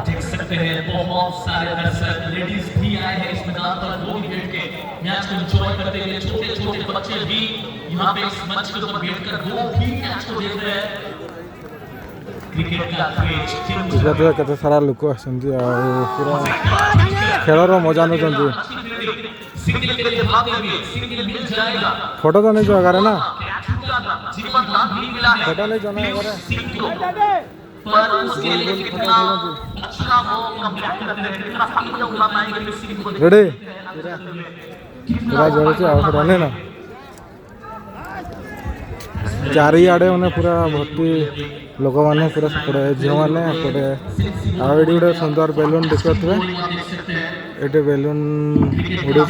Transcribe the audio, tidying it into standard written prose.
देख सकते हैं बहुत सारे दर्शक लेडीज भी आए हैं इस मैदान पर वो भी बैठ के मैच को एंजॉय करते हुए छोटे छोटे बच्चे भी यहाँ पे इस मंच के ऊपर बैठकर वो भी मैच को देख रहे हैं क्रिकेट का क्रेज केते सारा लोक आसंती पूरा खेलर मजा नौकरी सिंगल के लिए भागते हुए सिंगल मिल जाएगा फोटो तो नहीं जो अगर है ना जीवन लाभ भी मिला है फोटो नहीं जो ना अगर पर उसके लिए कितना अच्छा वो कमबैक करते हैं कितना फाइट उठा पाएंगे मिसिंग को रेडी पूरा जोर से आउट रहने ना चारिआडे मैंने पूरा भर्ती लोक मैंने पूरा सेपटे झील मैंने एपटे आगे गोटे सुंदर बेलून देखुए ये बेलून उड़ी